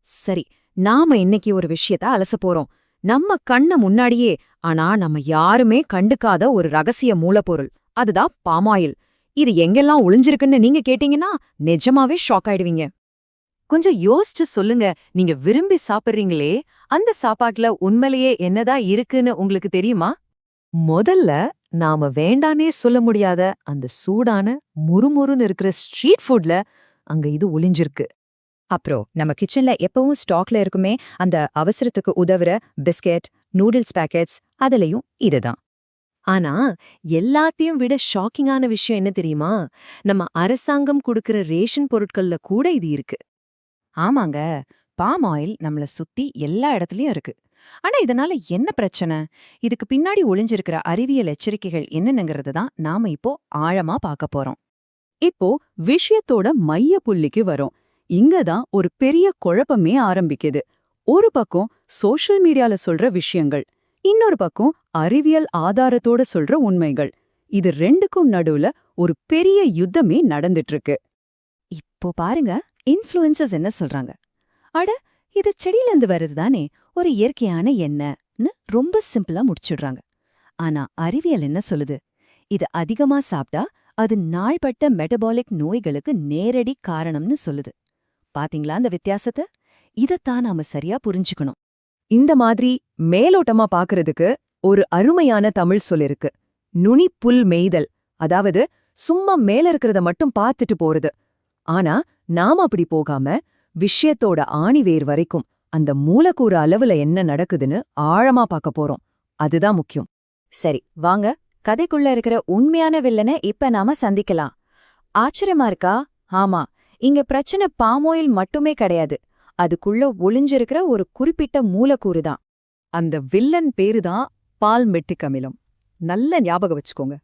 சரி, நாம இன்னைக்கு ஒரு விஷயத்த அலசப் போறோம். நம்ம கண்ண முன்னாடியே, ஆனா நம்ம யாருமே கண்டுக்காத ஒரு ரகசிய மூலப்பொருள். அதுதான் பாமாயில். இது எங்கெல்லாம் ஒளிஞ்சிருக்குன்னு நீங்க கேட்டீங்கன்னா நிஜமாவே ஷாக் ஆயிடுவீங்க. கொஞ்சம் யோசிச்சு சொல்லுங்க. நீங்க விரும்பி சாப்பிடுறீங்களே, அந்த சாப்பாட்டுல உண்மையிலேயே என்னதான் இருக்குன்னு உங்களுக்கு தெரியுமா? முதல்ல நாம வேண்டானே சொல்ல முடியாத அந்த சூடான முறுமுறுன்னு இருக்கிற ஸ்ட்ரீட் ஃபுட்ல அங்க இது ஒளிஞ்சிருக்கு. அப்புறம் நம்ம கிச்சன்ல எப்பவும் ஸ்டாக்ல இருக்குமே அந்த அவசரத்துக்கு உதவுற பிஸ்கெட், நூடுல்ஸ் பேக்கெட்ஸ் அதுலயும் இதுதான். ஆனா எல்லாத்தையும் விட ஷாக்கிங்கான விஷயம் என்ன தெரியுமா? நம்ம அரசாங்கம் குடுக்கிற ரேஷன் பொருட்கள்ல கூட இது இருக்கு. ஆமாங்க. பாம் ஆயில் நம்மள சுத்தி எல்லா இடத்துலயும் இருக்கு. ஆனா இதனால என்ன பிரச்சனை? இதுக்கு பின்னாடி ஒளிஞ்சிருக்கிற அறிவியல் எச்சரிக்கைகள் என்னன்னுங்கிறது தான் நாம இப்போ ஆழமா பார்க்க போறோம். இப்போ விஷயத்தோட மைய புள்ளிக்கு வரோம். இங்கதான் ஒரு பெரிய குழப்பமே ஆரம்பிக்குது. ஒரு பக்கம் சோஷியல் மீடியால சொல்ற விஷயங்கள், இன்னொரு பக்கம் அறிவியல் ஆதாரத்தோட சொல்ற உண்மைகள். இது ரெண்டுக்கும் நடுவுல ஒரு பெரிய யுத்தமே நடந்துட்டு இருக்கு. இப்போ பாருங்க, இன்ஃப்ளூயன்சர்ஸ் என்ன சொல்றாங்க? அட, இது செடியில இருந்து வருது தானே, ஒரு இயற்கையான எண்ணெய்ன்னு ரொம்ப சிம்பிளா முடிச்சிடுறாங்க. ஆனா அறிவியல் என்ன சொல்லுது? இது அதிகமா சாப்பிட்டா அது நாள்பட்ட மெட்டபாலிக் நோய்களுக்கு நேரடி காரணம்னு சொல்லுது. பாத்தீங்களா அந்த வித்தியாசத்தை? இதத்தான் நாம சரியா புரிஞ்சுக்கணும். இந்த மாதிரி மேலோட்டமா பாக்குறதுக்கு ஒரு அருமையான தமிழ் சொல் இருக்கு. நுனிப்புல் மேய்தல். அதாவது சும்மா மேல இருக்கிறத மட்டும் பார்த்துட்டு போறது. ஆனா நாம அப்படி போகாம விஷயத்தோட ஆணிவேர் வரைக்கும் அந்த மூலக்கூறு அளவுல என்ன நடக்குதுன்னு ஆழமா பார்க்க போறோம். அதுதான் முக்கியம். சரி, வாங்க கதைக்குள்ள இருக்கிற உண்மையான வில்லனை இப்ப நாம சந்திக்கலாம். ஆச்சரியமா இருக்கா? ஆமா, இங்க பிரச்சனை பாமாயில் மட்டுமே கிடையாது. அதுக்குள்ள ஒளிஞ்சிருக்கிற ஒரு குறிப்பிட்ட மூலக்கூறு தான். அந்த வில்லன் பேரு தான் பால்மெட்டிக் அமிலம். நல்ல ஞாபகம் வச்சுக்கோங்க.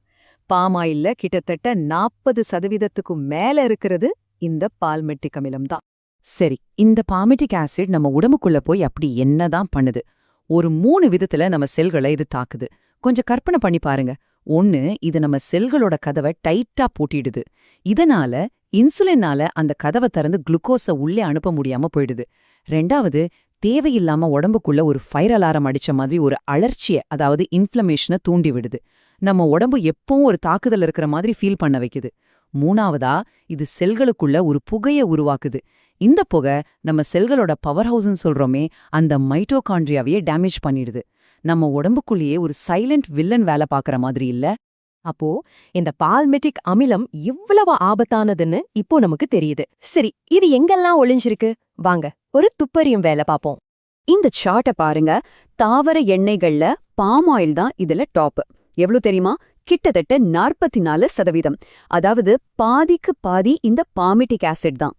பாமாயில்ல கிட்டத்தட்ட 40% மேல இருக்கிறது இந்த பால்மெட்டிக் அமிலம் தான். சரி, இந்த பாமெட்டிக் ஆசிட் நம்ம உடம்புக்குள்ள போய் அப்படி என்னதான் பண்ணுது? ஒரு 3 விதத்துல நம்ம செல்களை இது தாக்குது. கொஞ்சம் கற்பனை பண்ணி பாருங்க. 1, இது நம்ம செல்களோட கதவை டைட்டா பூட்டிடுது. இதனால இன்சுலினால அந்த கதவை திறந்து குளுக்கோஸை உள்ளே அனுப்ப முடியாம போயிடுது. 2வது, தேவையில்லாம உடம்புக்குள்ள ஒரு ஃபயர் அலாரம் அடிச்ச மாதிரி ஒரு அலர்ச்சிய, அதாவது இன்ஃப்ளமேஷனை தூண்டி விடுது. நம்ம உடம்பு எப்பவும் ஒரு தாக்குதல் இருக்கிற மாதிரி ஃபீல் பண்ண வைக்குது. 3வதா, இது செல்களுக்குள்ள ஒரு புகைய உருவாக்குது. இந்த புகை நம்ம செல்களோட பவர் ஹவுஸ்ன்னு சொல்றோமே, அந்த மைட்டோகாண்ட்ரியாவையே டேமேஜ் பண்ணிடுது. நம்ம உடம்புக்குள்ளேயே ஒரு சைலண்ட் வில்லன் வேலை பார்க்கற மாதிரி இல்ல? அப்போ இந்த பால்மெட்டிக் அமிலம் இவ்வளவு ஆபத்தானதுன்னு இப்போ நமக்கு தெரியுது. சரி, இது எங்கெல்லாம் ஒளிஞ்சிருக்கு? வாங்க ஒரு துப்பறியும் வேலை பாப்போம். இந்த சார்ட்ட பாருங்க. தாவர எண்ணெய்கள்ல பாம் ஆயில் தான் இதுல டாப். எவ்ளோ தெரியுமா? கிட்டத்தட்ட 44%. அதாவது பாதிக்கு பாதி இந்த பாமிட்டிக் ஆசிட் தான்.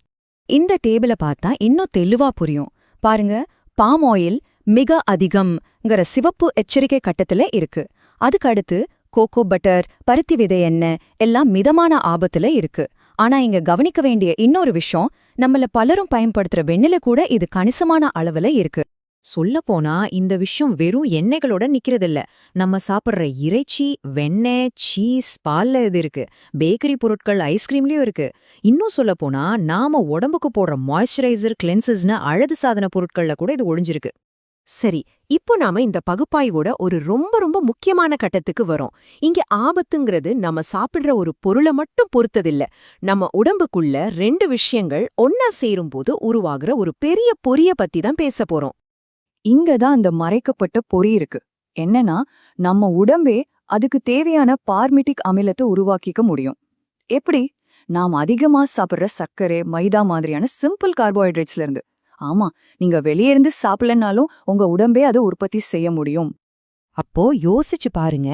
இந்த டேபிள பார்த்தா இன்னும் தெளிவா புரியும். பாருங்க, பாம் ஆயில் மிக அதிகம்ங்கிற சிவப்பு எச்சரிக்கை கட்டத்துல இருக்கு. அதுக்கு அடுத்து கோகோ பட்டர், பருத்தி விதை எண்ணெய் எல்லாம் மிதமான ஆபத்துல இருக்கு. ஆனா இங்க கவனிக்க வேண்டிய இன்னொரு விஷயம், நம்மள பலரும் பயன்படுத்துற வெண்ணில கூட இது கணிசமான அளவுல இருக்கு. சொல்லப்போனா இந்த விஷயம் வெறும் எண்ணெய்களோட நிக்கிறதில்ல. நம்ம சாப்பிடுற இறைச்சி, வெண்ணெய், சீஸ், பால்ல இது இருக்கு. பேக்கரி பொருட்கள், ஐஸ்கிரீம்லயும் இருக்கு. இன்னும் சொல்லப்போனா நாம உடம்புக்கு போடுற மாய்ஸ்சரைசர், கிளென்சஸ்னு அழகு சாதன பொருட்கள்ல கூட இது ஒளிஞ்சிருக்கு. சரி, இப்போ நாம இந்த பகுப்பாய்வோட ஒரு ரொம்ப ரொம்ப முக்கியமான கட்டத்துக்கு வரோம். இங்க ஆபத்துங்கிறது நம்ம சாப்பிடுற ஒரு பொருளை மட்டும் பொறுத்ததில்ல. நம்ம உடம்புக்குள்ள 2 விஷயங்கள் ஒன்னா சேரும்போது உருவாகுற ஒரு பெரிய பொரிய பத்தி தான் பேச போறோம். இங்கதான் அந்த மறைக்கப்பட்ட பொறி இருக்கு. என்னன்னா, நம்ம உடம்பே அதுக்கு தேவையான பார்மிட்டிக் அமிலத்தை உருவாக்கிக்க முடியும். எப்படி? நாம் அதிகமா சாப்பிடுற சர்க்கரை, மைதா மாதிரியான சிம்பிள் கார்போஹைட்ரேட்ஸ்ல இருந்து. ஆமா, நீங்க வெளியே இருந்து சாப்பிடலனாலும் உங்க உடம்பே அதை உற்பத்தி செய்ய முடியும். அப்போ யோசிச்சு பாருங்க.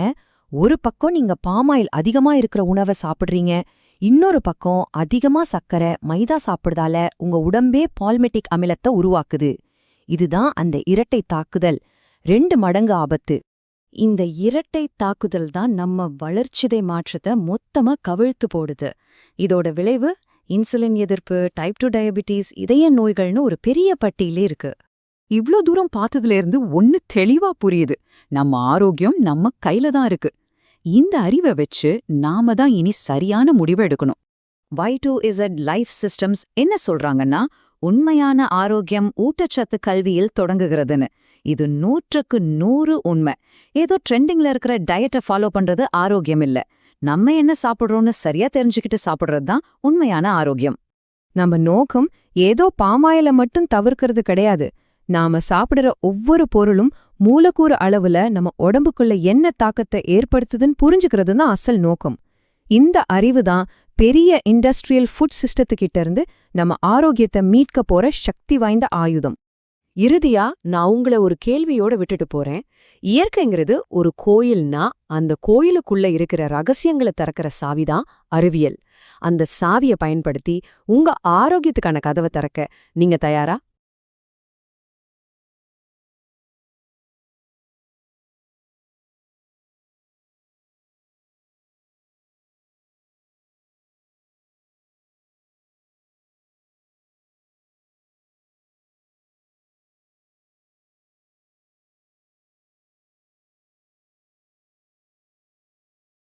ஒரு பக்கம் நீங்க பாமாயில் அதிகமா இருக்கிற உணவை சாப்பிடுறீங்க, இன்னொரு பக்கம் அதிகமா சர்க்கரை, மைதா சாப்பிடுறதால உங்க உடம்பே பால்மெட்டிக் அமிலத்தை உருவாக்குது. இதுதான் அந்த இரட்டை தாக்குதல். 2 மடங்கு ஆபத்து. இந்த இரட்டை தாக்குதல் தான் நம்ம வளர்ச்சிதை மாற்றத்தை மொத்தமா கவிழ்த்து போடுது. இதோட விளைவு இன்சுலின் எதிர்ப்பு, டைப் 2 டயபிட்டிஸ், இதய நோய்கள்னு ஒரு பெரிய பட்டியலே இருக்கு. இவ்ளோ தூரம் பார்த்ததுல இருந்து ஒன்னு தெளிவா புரியுது. நம்ம ஆரோக்கியம் நம்ம கையில தான் இருக்கு. இந்த அறிவை வச்சு நாம தான் இனி சரியான முடிவு எடுக்கணும். Y2Z லைஃப் சிஸ்டம்ஸ் என்ன சொல்றாங்கன்னா, உண்மையான ஆரோக்கியம் ஊட்டச்சத்து கல்வியில் தொடங்குகிறதுன்னு. இது 100க்கு 100 உண்மை. ஏதோ ட்ரெண்டிங்ல இருக்கிற டயட்டை ஃபாலோ பண்றது ஆரோக்கியம் இல்ல. நம்ம என்ன சாப்பிடுறோம்னு சரியா தெரிஞ்சுக்கிட்டு சாப்பிடுறது தான் உண்மையான ஆரோக்கியம். நம்ம நோக்கம் ஏதோ பாமாயில மட்டும் தவிர்க்கிறது கிடையாது. நாம சாப்பிடுற ஒவ்வொரு பொருளும் மூலக்கூறு அளவுல நம்ம உடம்புக்குள்ள என்ன தாக்கத்தை ஏற்படுத்துதுன்னு புரிஞ்சுக்கிறது தான் அசல் நோக்கம். இந்த அறிவு தான் பெரிய இண்டஸ்ட்ரியல் ஃபுட் சிஸ்டத்துக்கிட்ட இருந்து நம்ம ஆரோக்கியத்தை மீட்க போற சக்தி வாய்ந்த ஆயுதம். இறுதியா நான் உங்கள ஒரு கேள்வியோட விட்டுட்டு போறேன். இயற்கைங்கிறது ஒரு கோயில்னா அந்த கோயிலுக்குள்ள இருக்கிற ரகசியங்களை திறக்கிற சாவிதான் அறிவியல். அந்த சாவியை பயன்படுத்தி உங்க ஆரோக்கியத்துக்கான கதவை திறக்க நீங்க தயாரா?